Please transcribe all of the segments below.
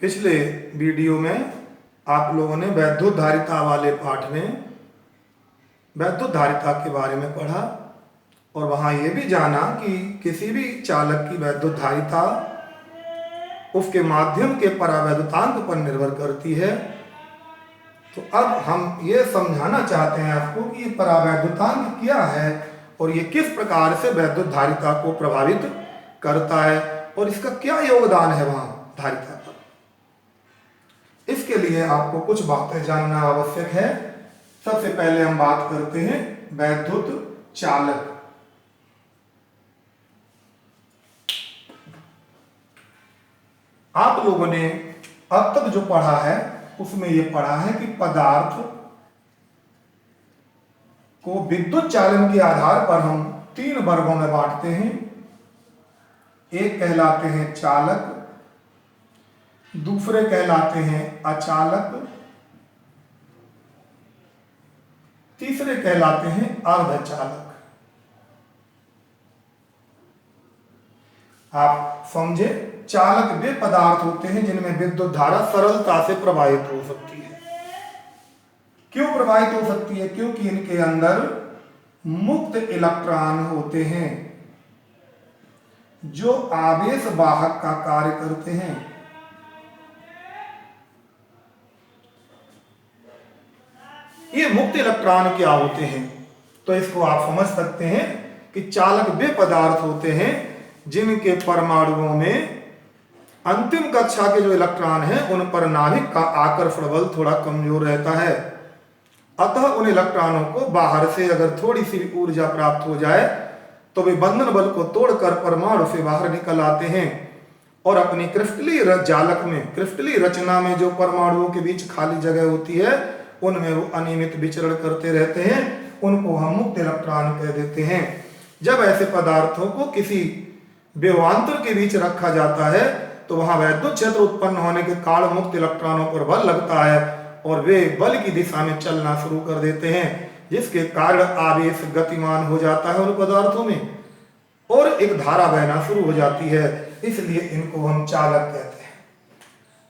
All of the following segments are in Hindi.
पिछले वीडियो में आप लोगों ने वैद्युत धारिता वाले पाठ में वैद्युत धारिता के बारे में पढ़ा और वहाँ ये भी जाना कि किसी भी चालक की वैद्युत धारिता उसके माध्यम के परावैद्युतांक पर निर्भर करती है। तो अब हम ये समझाना चाहते हैं आपको कि ये परावैद्युतांक क्या है और ये किस प्रकार से वैद्युत धारिता को प्रभावित करता है और इसका क्या योगदान है वहाँ धारिता पर। इसके लिए आपको कुछ बातें जानना आवश्यक है। सबसे पहले हम बात करते हैं वैद्युत चालक। आप लोगों ने अब तक जो पढ़ा है उसमें यह पढ़ा है कि पदार्थ को विद्युत चालन के आधार पर हम 3 वर्गों में बांटते हैं। एक कहलाते हैं चालक, दूसरे कहलाते हैं अचालक, तीसरे कहलाते हैं अर्धचालक। आप समझे, चालक वे पदार्थ होते हैं जिनमें विद्युत धारा सरलता से प्रवाहित हो सकती है। क्यों प्रवाहित हो सकती है? क्योंकि इनके अंदर मुक्त इलेक्ट्रॉन होते हैं जो आवेश वाहक का कार्य करते हैं। ये मुक्त इलेक्ट्रॉन क्या होते हैं? तो इसको आप समझ सकते हैं कि चालक वे पदार्थ होते हैं जिनके परमाणुओं में अंतिम कक्षा के जो इलेक्ट्रॉन हैं उन पर नाभिक का आकर्षण बल थोड़ा कमजोर रहता है। अतः उन इलेक्ट्रॉनों को बाहर से अगर थोड़ी सी ऊर्जा प्राप्त हो जाए तो वे बंधन बल को तोड़कर परमाणु से बाहर निकल आते हैं और अपनी क्रिस्टलीय जालक में, क्रिस्टलीय रचना में जो परमाणुओं के बीच खाली जगह होती है उनमें वो अनियमित विचरण करते रहते हैं। उनको हम मुक्त इलेक्ट्रॉन कह देते हैं। जब ऐसे पदार्थों को किसी विभवांतर के बीच रखा जाता है तो वहां वैद्युत क्षेत्र उत्पन्न होने के कारण मुक्त इलेक्ट्रॉनों पर बल लगता है और वे बल की दिशा में चलना शुरू कर देते हैं, जिसके कारण आवेश गतिमान हो जाता है उन पदार्थों में और एक धारा बहना शुरू हो जाती है। इसलिए इनको हम चालक कहते हैं।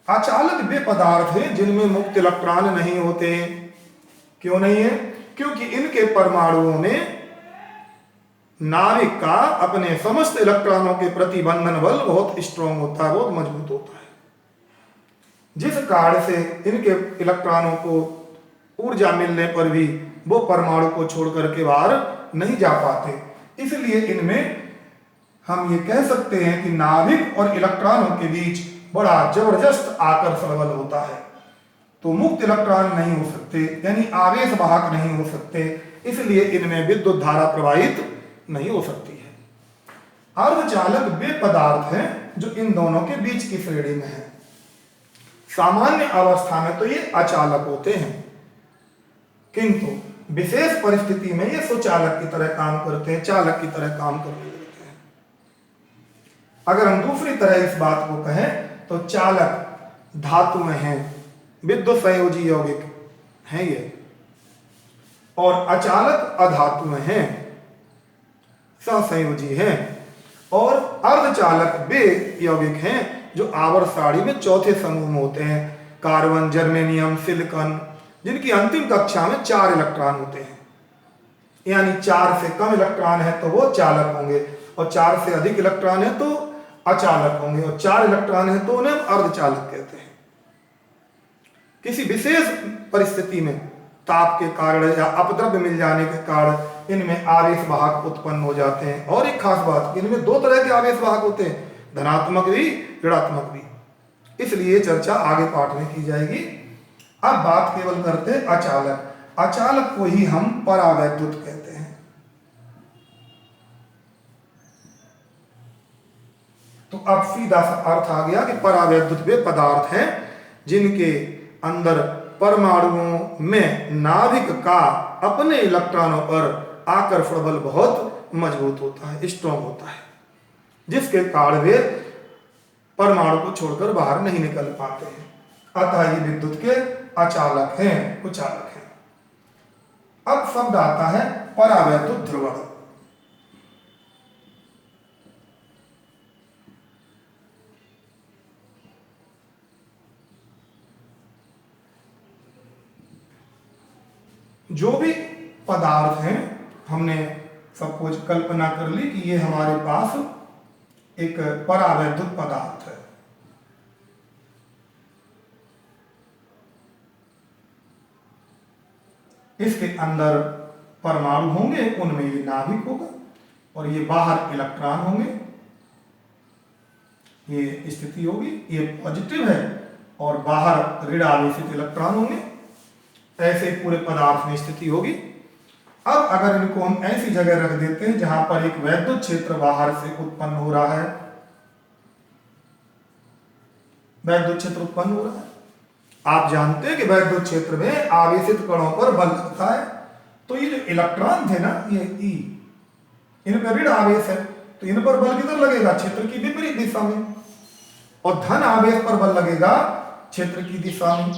अचालक वे पदार्थ हैं जिनमें मुक्त इलेक्ट्रॉन नहीं होते। क्यों नहीं है? क्योंकि इनके परमाणुओं में नाभिक का अपने समस्त इलेक्ट्रॉनों के प्रति बंधन बल बहुत स्ट्रॉन्ग होता है, बहुत मजबूत होता है, जिस कारण से इनके इलेक्ट्रॉनों को ऊर्जा मिलने पर भी वो परमाणु को छोड़कर के बाहर नहीं जा पाते। इसलिए इनमें हम ये कह सकते हैं कि नाभिक और इलेक्ट्रॉनों के बीच बड़ा जबरदस्त आकर्षण बल होता है। तो मुक्त इलेक्ट्रॉन नहीं हो सकते, यानी आवेश वाहक नहीं हो सकते, इसलिए इनमें विद्युत धारा प्रवाहित नहीं हो सकती है। अर्धचालक वे पदार्थ हैं जो इन दोनों के बीच की श्रेणी में है। सामान्य अवस्था में तो ये अचालक होते हैं, किंतु विशेष परिस्थिति में ये सुचालक की तरह काम करते हैं, चालक की तरह काम करने लगते हैं। अगर हम दूसरी तरह इस बात को कहें तो चालक धातु में हैं, विद्युत संयोजी यौगिक हैं ये, और अचालक अधातु में हैं, सहसंयोजी हैं, और अर्धचालक वे यौगिक हैं जो आवर्त सारणी में चौथे समूह में होते हैं। कार्बन, जर्मेनियम, सिलिकॉन, जिनकी अंतिम कक्षा में 4 इलेक्ट्रॉन होते हैं, यानी 4 से कम इलेक्ट्रॉन है तो वो चालक होंगे और 4 से अधिक इलेक्ट्रॉन है तो अचालक होंगे और 4 इलेक्ट्रॉन है तो उन्हें अर्धचालक कहते हैं। किसी विशेष परिस्थिति में ताप के कारण या अपद्रव्य मिल जाने के कारण इनमें आवेश वाहक उत्पन्न हो जाते हैं। और एक खास बात, इनमें 2 तरह के आवेश वाहक होते हैं, धनात्मक भी, ऋणात्मक भी। इसलिए चर्चा आगे पाठ में की जाएगी। अब बात केवल करते हैं अचालक। अचालक को ही हम परावैद्युत कहते हैं। तो अब सीधा सा अर्थ आ गया कि परावैद्युत वे पदार्थ हैं जिनके अंदर परमाणुओं में नाभिक का अपने इलेक्ट्रॉनों पर आकर्षण बल बहुत मजबूत होता है, स्ट्रॉन्ग होता है, जिसके कारण वे परमाणु को छोड़कर बाहर नहीं निकल पाते हैं। अतः ये विद्युत के अचालक हैं, कुचालक हैं। अब शब्द आता है परावैद्युत ध्रुवण। जो भी पदार्थ हैं, हमने सपोज कल्पना कर ली कि ये हमारे पास एक परावैद्युत पदार्थ है। इसके अंदर परमाणु होंगे, उनमें ये नाभिक होगा और ये बाहर इलेक्ट्रॉन होंगे। ये स्थिति होगी, ये पॉजिटिव है और बाहर ऋण आवेशित इलेक्ट्रॉन होंगे। ऐसे पूरे पदार्थ में स्थिति होगी। अब अगर इनको हम ऐसी जगह रख देते हैं जहां पर एक वैद्युत क्षेत्र बाहर से उत्पन्न हो रहा है, वैद्युत क्षेत्र उत्पन्न हो रहा है, आप जानते हैं कि वैद्युत क्षेत्र में आवेशित कणों पर बल लगता है। तो ये जो इलेक्ट्रॉन थे ना, ये ई, इन पर ऋण आवेश है, तो इन पर बल किधर लगेगा? क्षेत्र की विपरीत दिशा में। और धन आवेश पर बल लगेगा क्षेत्र की दिशा में।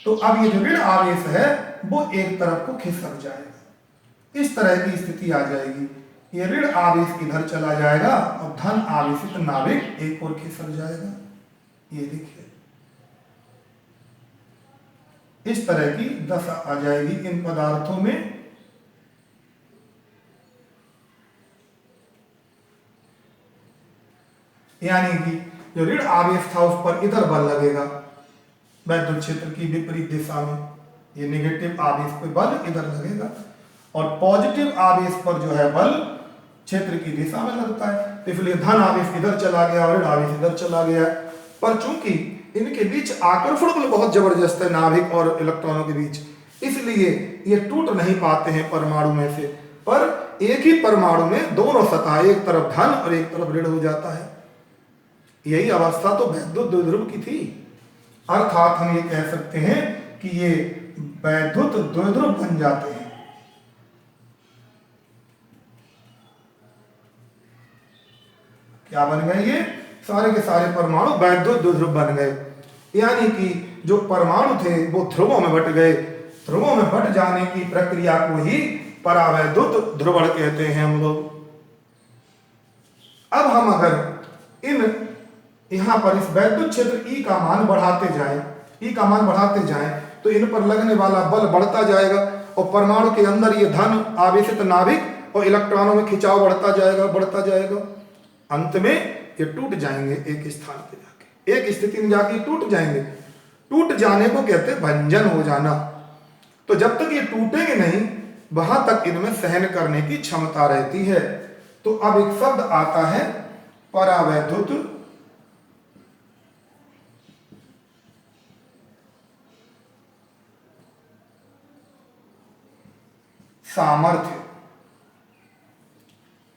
तो अब ये जो ऋण आवेश है वो एक तरफ को खिसक जाएगा, इस तरह की स्थिति आ जाएगी। ये ऋण आवेश इधर चला जाएगा और धन आवेशित नाभिक एक और खिसक जाएगा। ये देखिए, इस तरह की दशा आ जाएगी इन पदार्थों में। यानी कि जो ऋण आवेश था उस पर इधर बल लगेगा वैद्युत क्षेत्र की विपरीत दिशा में, ये नेगेटिव आवेश पे बल इधर लगेगा, और पॉजिटिव आवेश पर जो है बल क्षेत्र की दिशा में लगता है। तो इसलिए धन आवेश इधर चला गया और ऋण आवेश इधर चला गया। पर चूंकि इनके बीच आकर्षण बल बहुत जबरदस्त है नाभिक और इलेक्ट्रॉनों के बीच, इसलिए ये टूट नहीं पाते हैं परमाणु में से। पर एक ही परमाणु में दोनों सतह, एक तरफ धन और एक तरफ ऋण हो जाता है। यही अवस्था तो वैद्युत द्विध्रुव की थी। अर्थात हम ये कह सकते हैं कि ये वैद्युत द्विध्रुव बन जाते हैं। क्या बन गए? ये सारे के सारे परमाणु वैद्युत द्विध्रुव बन गए। यानी कि जो परमाणु थे वो ध्रुवों में बट गए। ध्रुवों में बट जाने की प्रक्रिया को ही परावैद्युत ध्रुवण कहते हैं हम लोग। अब हम अगर इन यहां पर इस वैद्युत क्षेत्र ई का मान बढ़ाते जाएं, तो इन पर लगने वाला बल बढ़ता जाएगा और परमाणु के अंदर ये धन आवेशित नाभिक और इलेक्ट्रॉनों में खिंचाव बढ़ता जाएगा। अंत में ये टूट जाएंगे एक स्थान पे जाके, एक स्थिति में जाके टूट जाएंगे। टूट जाने को कहते हैं भंजन हो जाना। तो जब तक ये टूटेंगे नहीं, वहां तक इनमें सहन करने की क्षमता रहती है। तो अब एक शब्द आता है परावैद्युत सामर्थ्य।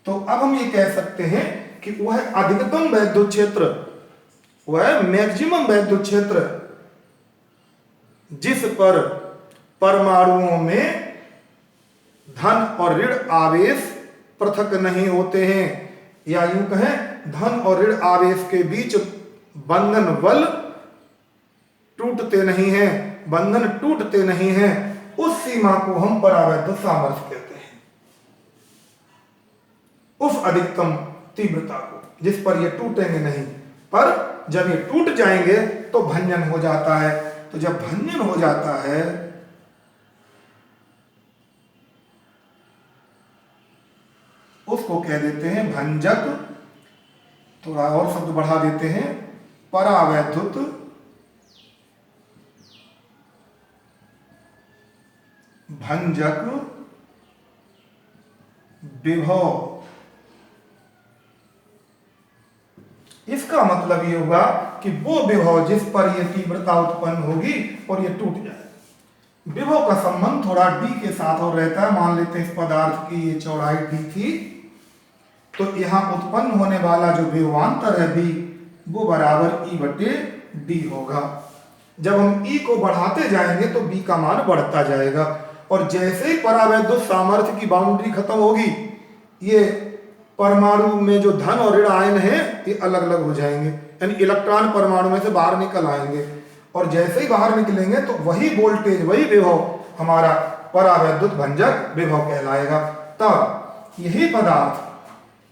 तो अब हम ये कह सकते हैं कि वह अधिकतम वैद्युत क्षेत्र, वह मैक्सिमम वैद्युत क्षेत्र जिस पर परमाणुओं में धन और ऋण आवेश पृथक नहीं होते हैं, या यूं कहें धन और ऋण आवेश के बीच बंधन बल बंधन टूटते नहीं हैं, उस सीमा को हम परावैद्युत सामर्थ्य कहते हैं। उस अधिकतम तीव्रता को जिस पर ये टूटेंगे नहीं, पर जब ये टूट जाएंगे तो भंजन हो जाता है। तो जब भंजन हो जाता है उसको कह देते हैं भंजक। थोड़ा और शब्द बढ़ा देते हैं, परावैद्युत भंजक विभव। इसका मतलब ये होगा कि वो विभव जिस पर यह तीव्रता उत्पन्न होगी और ये टूट जाए। विभव का संबंध थोड़ा d के साथ और रहता है। मान लेते हैं इस पदार्थ की ये चौड़ाई d थी, तो यहां उत्पन्न होने वाला जो विभवांतर है b, वो बराबर E/d होगा। जब हम E को बढ़ाते जाएंगे तो b का मान बढ़ता जाएगा, और जैसे ही परावैद्युत सामर्थ्य की बाउंड्री खत्म होगी, ये परमाणु में जो धन और ऋण आयन है ये अलग अलग हो जाएंगे, यानी इलेक्ट्रॉन परमाणु में से बाहर निकल आएंगे। और जैसे ही बाहर निकलेंगे तो वही वोल्टेज, वही विभव हमारा परावैद्युत भंजक विभव कहलाएगा। तब यही पदार्थ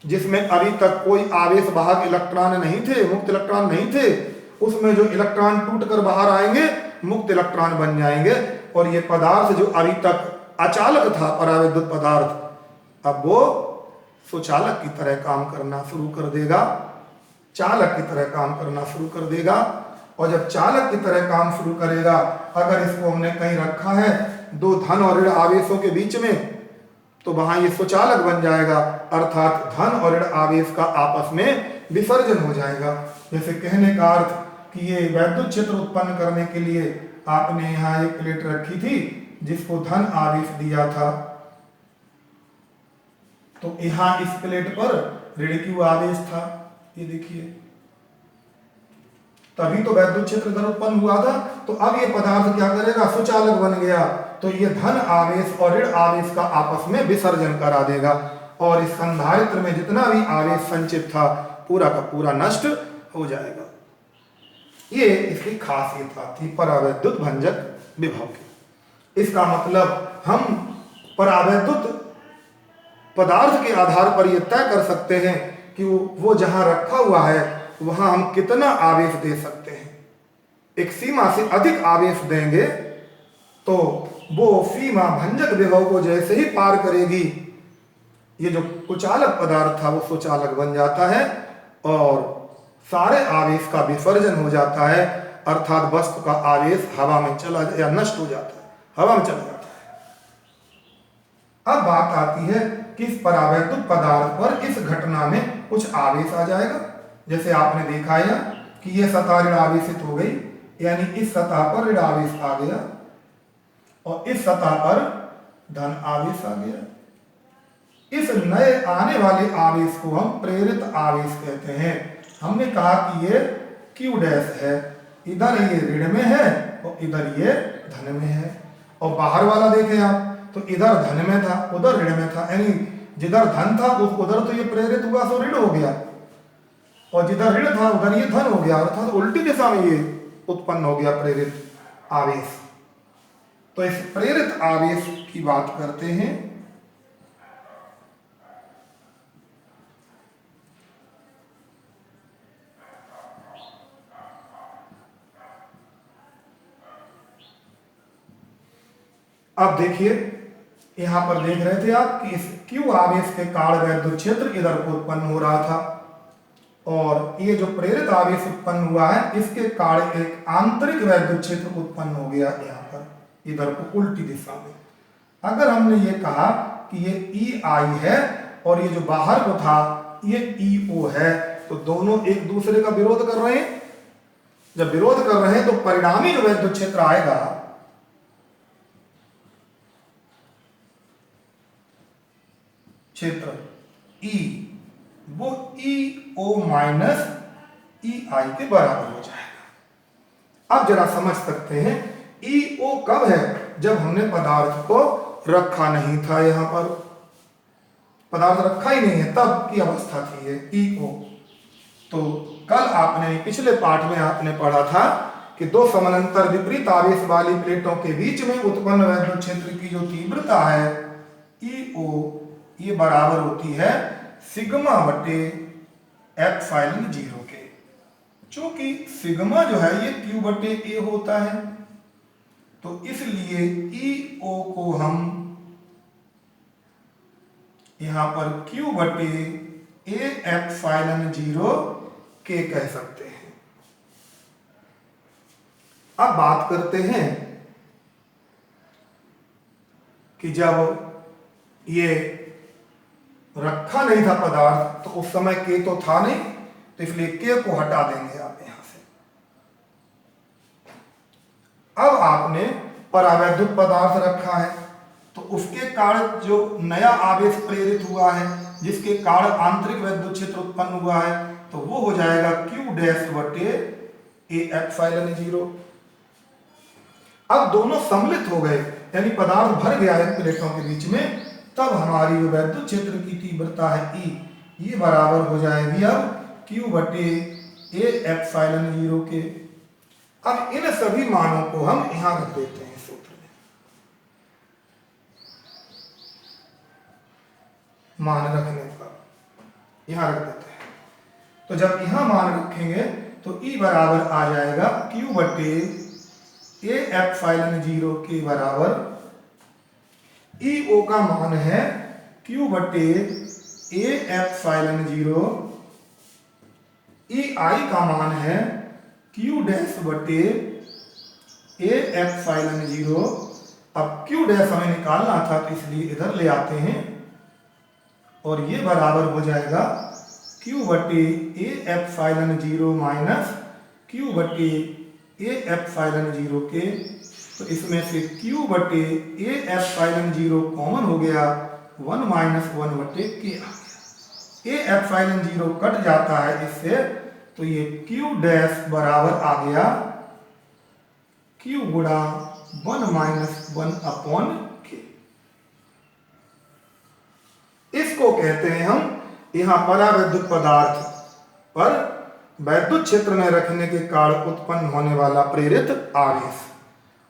जिसमें अभी तक कोई आवेश वाहक इलेक्ट्रॉन नहीं थे, मुक्त इलेक्ट्रॉन नहीं थे, उसमें जो इलेक्ट्रॉन टूटकर बाहर आएंगे मुक्त इलेक्ट्रॉन बन जाएंगे, और ये पदार्थ जो अभी तक अचालक था परावैद्युत पदार्थ, अब वो सुचालक की तरह काम करना शुरू कर देगा, चालक की तरह काम करना शुरू कर देगा। और जब चालक की तरह काम शुरू करेगा, अगर इसको हमने कहीं रखा है दो धन और ऋण आवेशों के बीच में, तो वहां ये सुचालक बन जाएगा, अर्थात धन और ऋण आवेश का आपस में विसर्जन हो जाएगा। जैसे कहने का अर्थ कि ये वैद्युत क्षेत्र उत्पन्न करने के लिए आपने यहाँ एक प्लेट रखी थी जिसको धन आवेश दिया था, तो यहाँ इस प्लेट पर ऋण क्यू आवेश था, ये देखिए, तभी तो वैद्युत क्षेत्र इधर उत्पन्न हुआ था। तो अब ये पदार्थ क्या करेगा, सुचालक बन गया, तो ये धन आवेश और ऋण आवेश का आपस में विसर्जन करा देगा और इस संधारित्र में जितना भी आवेश संचित था पूरा का पूरा नष्ट हो जाएगा। ये इसकी खासियत थी परावैद्युत भंजक विभव की। इसका मतलब हम परावैद्युत पदार्थ के आधार पर यह तय कर सकते हैं कि वो जहां रखा हुआ है वहां हम कितना आवेश दे सकते हैं। एक सीमा से अधिक आवेश देंगे तो वो सीमा भंजक विभव को जैसे ही पार करेगी, ये जो कुचालक पदार्थ था वो सुचालक बन जाता है और सारे आवेश का विसर्जन हो जाता है, अर्थात वस्तु का आवेश हवा में चला या नष्ट हो जाता है, हवा में चला जाता है। अब बात आती है कि इस परावैद्युत पदार्थ पर इस घटना में कुछ आवेश आ जाएगा। जैसे आपने देखा है कि यह सतह ऋण आवेशित हो गई, यानी इस सतह पर ऋण आवेश आ गया और इस सतह पर धन आवेश आ गया। इस नए आने वाले आवेश को हम प्रेरित आवेश कहते हैं। हमने कहा कि ये Q डैश है, इधर ये ऋण में है और इधर ये धन में है। और बाहर वाला देखें आप, तो इधर धन में था उधर ऋण में था, यानी जिधर धन था उधर तो ये प्रेरित हुआ तो ऋण हो गया और जिधर ऋण था उधर ये धन हो गया, अर्थात उल्टी दिशा में ये उत्पन्न हो गया प्रेरित आवेश। तो इस प्रेरित आवेश की बात करते हैं। अब देखिए यहां पर देख रहे थे आप कि इस Q आवेश के कारण वैद्युत क्षेत्र इधर को उत्पन्न हो रहा था और ये जो प्रेरित आवेश उत्पन्न हुआ है इसके कारण एक आंतरिक वैद्युत क्षेत्र उत्पन्न हो गया यहाँ पर इधर को उल्टी दिशा में। अगर हमने ये कहा कि ये EI है और ये जो बाहर को था ये EO है, तो दोनों एक दूसरे का विरोध कर रहे हैं। जब विरोध कर रहे हैं तो परिणामी जो वैद्युत क्षेत्र आएगा क्षेत्र E, वो EO माइनस EI के बराबर हो जाएगा। अब जरा समझ सकते हैं EO कब है, जब हमने पदार्थ को रखा नहीं था, यहां पर पदार्थ रखा ही नहीं है तब की अवस्था थी ये EO। तो कल आपने पिछले पाठ में आपने पढ़ा था कि दो समानांतर विपरीत आवेश वाली प्लेटों के बीच में उत्पन्न वैद्युत क्षेत्र की जो तीव्रता है EO, ये बराबर होती है सिग्मा बटे एप्सिलॉन 0 के। चूंकि सिग्मा जो है ये Q बटे A होता है, तो इसलिए EO को हम यहां पर Q बटे A एप्सिलॉन 0 के कह सकते हैं। अब बात करते हैं कि जब ये रखा नहीं था पदार्थ तो उस समय K तो था नहीं, तो इसलिए K को हटा देंगे आप यहां से। अब आपने परावैद्युत पदार्थ रखा है तो उसके कारण जो नया आवेश प्रेरित हुआ है जिसके कारण आंतरिक वैद्युत क्षेत्र उत्पन्न हुआ है, तो वो हो जाएगा Q डैश बटे A एप्सिलॉन 0। अब दोनों सम्मिलित हो गए, यानी पदार्थ भर गया है प्लेटों के बीच में, तब हमारी जो वैद्युत क्षेत्र की तीव्रता है E, ये बराबर हो जाएगी अब Q बटे A एप्सिलॉन 0 के। अब इन सभी मानों को हम यहां रख देते हैं सूत्र में, मान रखने पर यहां रख देते हैं। तो जब यहां मान रखेंगे तो E बराबर आ जाएगा Q बटे ए एप्सिलॉन 0 के बराबर ई ओ का मान है Q बटे ए एप्सिलॉन 0, ई आई का मान है Q डैश बटे ए एप्सिलॉन 0। अब Q डैश हमें निकालना था तो इसलिए इधर ले आते हैं और ये बराबर हो जाएगा Q बटे ए एप्सिलॉन 0 माइनस Q बटे ए एप्सिलॉन 0 के। तो इसमें से Q बटे ए एप्सिलॉन 0 कॉमन हो गया, 1 माइनस 1 बटे के आ गया। ए एप्सिलॉन 0 कट जाता है इससे, तो ये Q डैश बराबर आ गया Q गुणा 1 माइनस 1 अपॉन के। इसको कहते हैं हम यहाँ परावैद्युत पदार्थ पर वैद्युत क्षेत्र में रखने के कारण उत्पन्न होने वाला प्रेरित आवेश।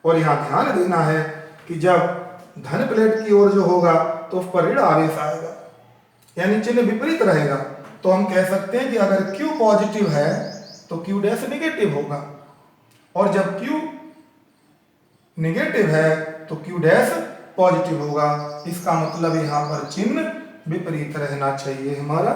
और यहाँ ध्यान देना है कि जब धन प्लेट की ओर जो होगा तो उस पर ऋण आवेश आएगा, यानी चिन्ह विपरीत रहेगा। तो हम कह सकते हैं कि अगर Q पॉजिटिव है तो Q डैश नेगेटिव होगा, और जब Q नेगेटिव है तो Q डैश पॉजिटिव होगा। इसका मतलब यहाँ पर चिन्ह विपरीत रहना चाहिए हमारा।